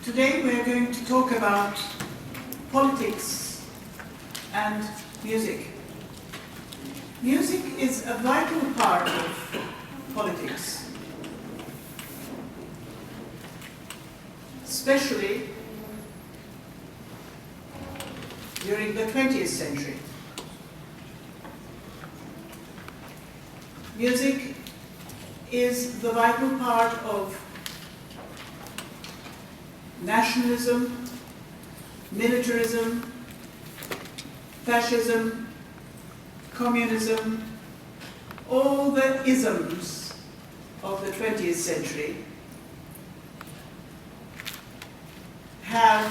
Today we are going to talk about politics and music. Music is a vital part of politics, especially during the 20th century. Music is the vital part of nationalism, militarism, fascism, communism, all the isms of the 20th century have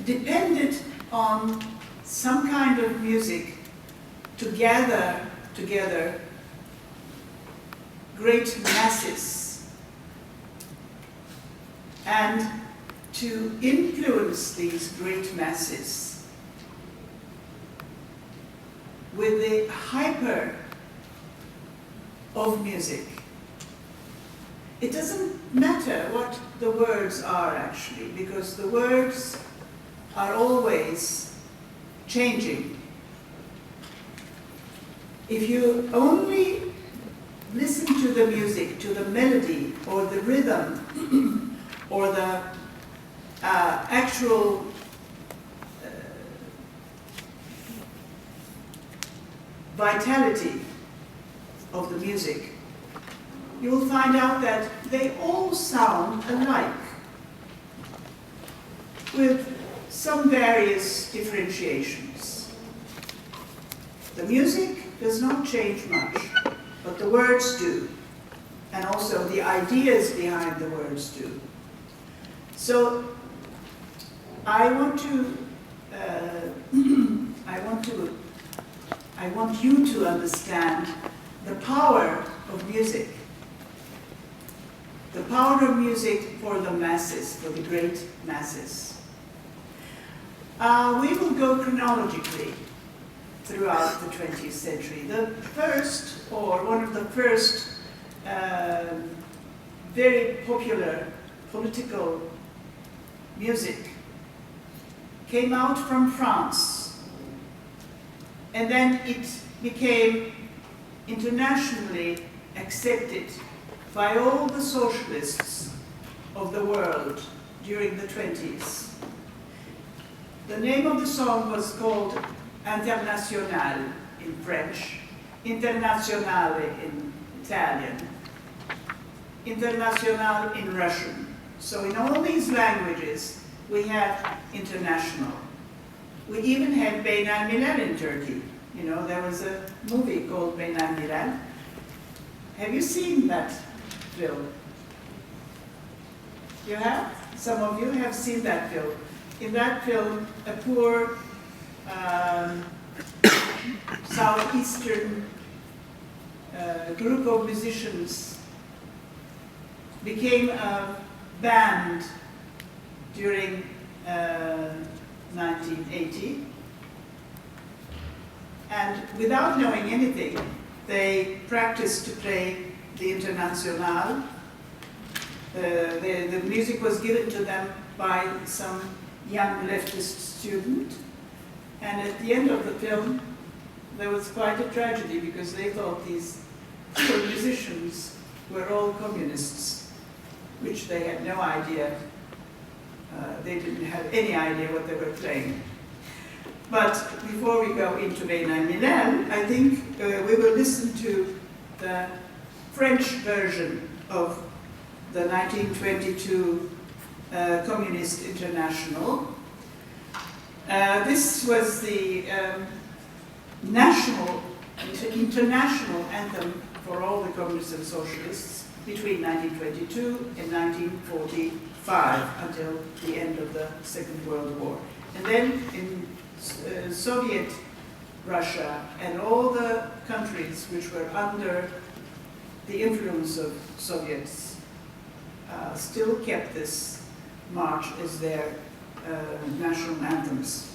depended on some kind of music to gather together great masses and to influence these great masses with the hyper of music. It doesn't matter what the words are actually, because the words are always changing. If you only listen to the music, to the melody or the rhythm or the actual vitality of the music, you will find out that they all sound alike, with some various differentiations. The music does not change much, but the words do, and also the ideas behind the words do. So I want you to understand the power of music. The power of music for the masses, for the great masses. We will go chronologically throughout the 20th century. The first, or one of the first, very popular political music came out from France, and then it became internationally accepted by all the socialists of the world during the 20s. The name of the song was called Internationale in French, Internazionale in Italian, Internationale in Russian. So in all these languages, we have international. We even have Bein el-Milal in Turkey. You know, there was a movie called Bein el-Milal. Have you seen that film? You have? Some of you have seen that film. In that film, a poor southeastern group of musicians became a band during 1980, and without knowing anything, they practiced to play the Internationale. The music was given to them by some young leftist student, and at the end of the film there was quite a tragedy, because they thought these poor musicians were all communists, which they had no idea. They didn't have any idea what they were playing. But before we go into Bein el-Milal, I think we will listen to the French version of the 1922 Communist International. This was the international anthem for all the communists and socialists between 1922 and 1945, until the end of the Second World War. And then in Soviet Russia and all the countries which were under the influence of Soviets still kept this march as their national anthems.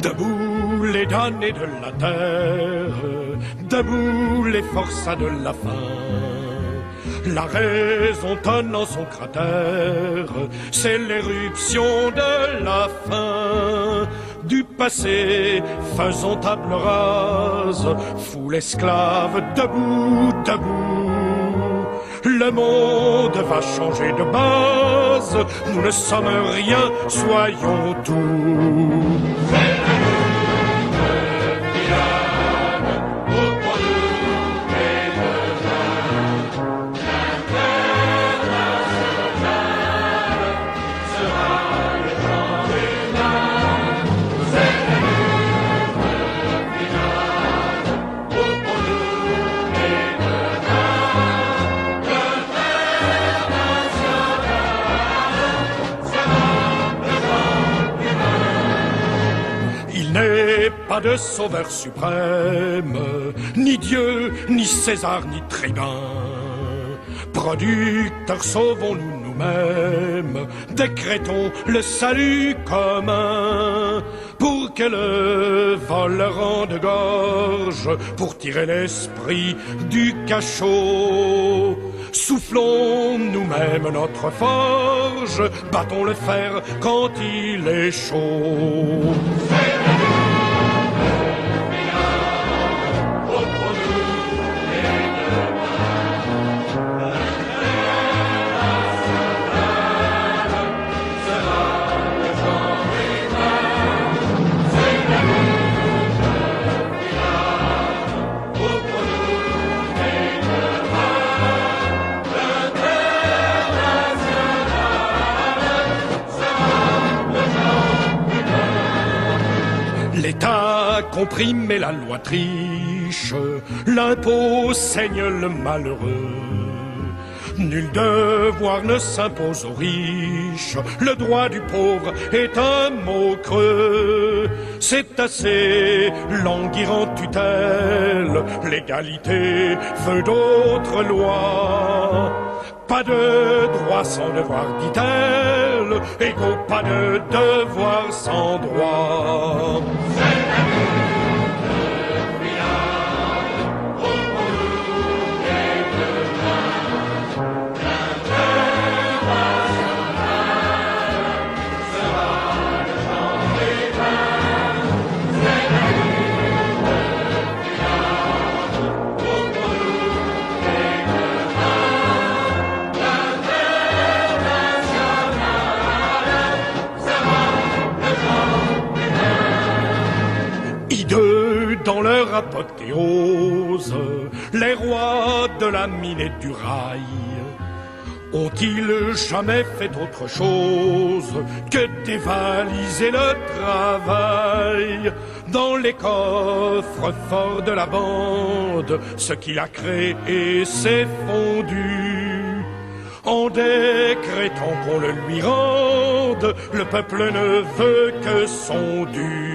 Debout les damnés de la terre, debout les forçats de la faim. La raison tonne en son cratère, c'est l'éruption de la fin. Du passé, faisons table rase, foule esclave, debout, debout. Le monde va changer de base, nous ne sommes rien, soyons tout. Pas de sauveur suprême, ni Dieu, ni César, ni tribun. Producteurs, sauvons-nous nous-mêmes, décrétons le salut commun. Pour que le vol rende gorge, pour tirer l'esprit du cachot. Soufflons nous-mêmes notre forge, battons le fer quand il est chaud. L'État comprime et la loi triche, l'impôt saigne le malheureux. Nul devoir ne s'impose aux riches, le droit du pauvre est un mot creux. C'est assez languir en tutelle, l'égalité veut d'autres lois. Pas de droit sans devoir, dit-elle, égaux, pas de devoir sans droit. Dans leur apothéose, les rois de la mine et du rail ont-ils jamais fait autre chose que dévaliser le travail? Dans les coffres forts de la bande, ce qu'il a créé s'est fondu. En décrétant qu'on le lui rende, le peuple ne veut que son dû.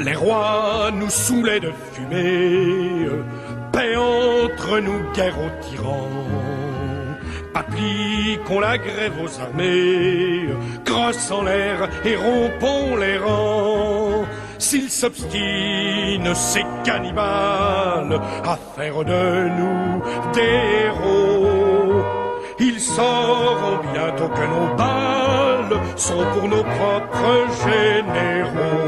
Les rois nous saoulaient de fumée, paix entre nous, guerre aux tyrans. Appliquons la grève aux armées, crosse en l'air et rompons les rangs. S'ils s'obstinent, ces cannibales, à faire de nous des héros, ils sauront bientôt que nos balles sont pour nos propres généraux.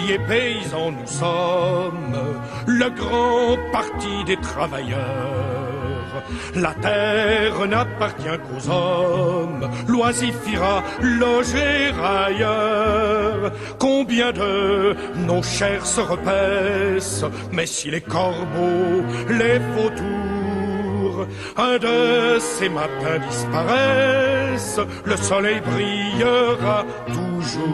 ouvriers paysans nous sommes, le grand parti des travailleurs. La terre n'appartient qu'aux hommes, l'oisif ira loger ailleurs. Combien de nos chairs se repaissent, mais si les corbeaux, les vautours, un de ces matins disparaissent, le soleil brillera toujours.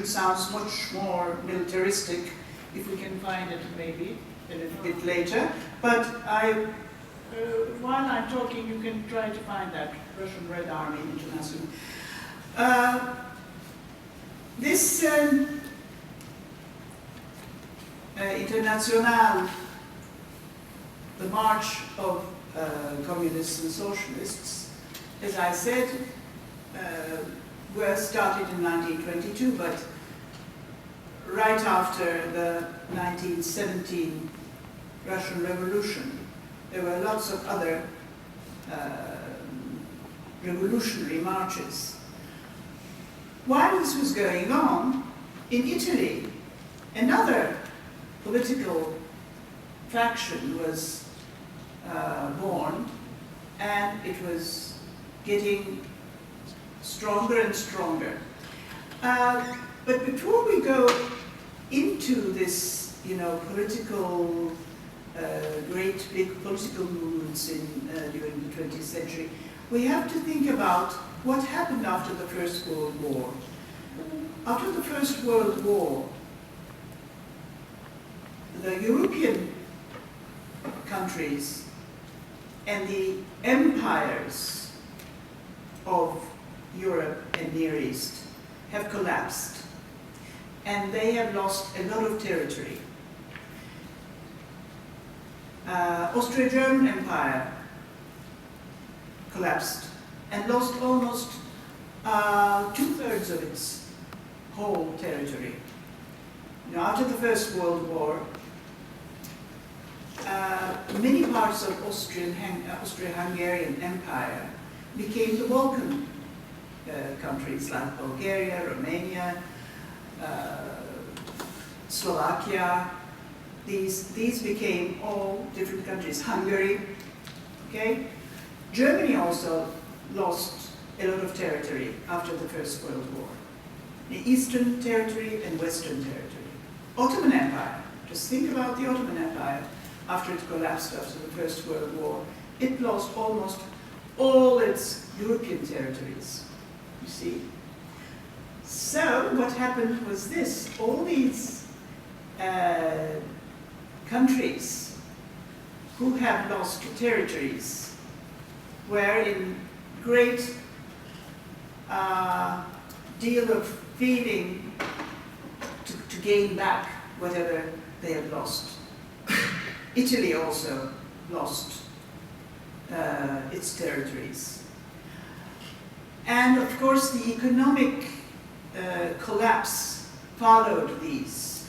Sounds much more militaristic, if we can find it maybe a little bit later. But while I'm talking, you can try to find that Russian Red Army International. This Internationale, the march of communists and socialists, as I said, were started in 1922, but right after the 1917 Russian Revolution, there were lots of other revolutionary marches. While this was going on, in Italy, another political faction was born, and it was getting stronger and stronger. But before we go into this, political, great big political movements during the 20th century, we have to think about what happened after the First World War. After the First World War, the European countries and the empires of Europe and Near East have collapsed, and they have lost a lot of territory. Austro-German Empire collapsed and lost almost 2/3 of its whole territory. After the First World War, many parts of Austro-Hungarian Empire became the Balkan countries like Bulgaria, Romania, Slovakia. These became all different countries. Hungary, okay? Germany also lost a lot of territory after the First World War. The Eastern Territory and Western Territory. Ottoman Empire, just think about the Ottoman Empire after it collapsed after the First World War. It lost almost all its European territories, you see. So what happened was this: all these countries who have lost territories were in great deal of feeling to gain back whatever they had lost. Italy also lost its territories. And of course the economic collapse followed these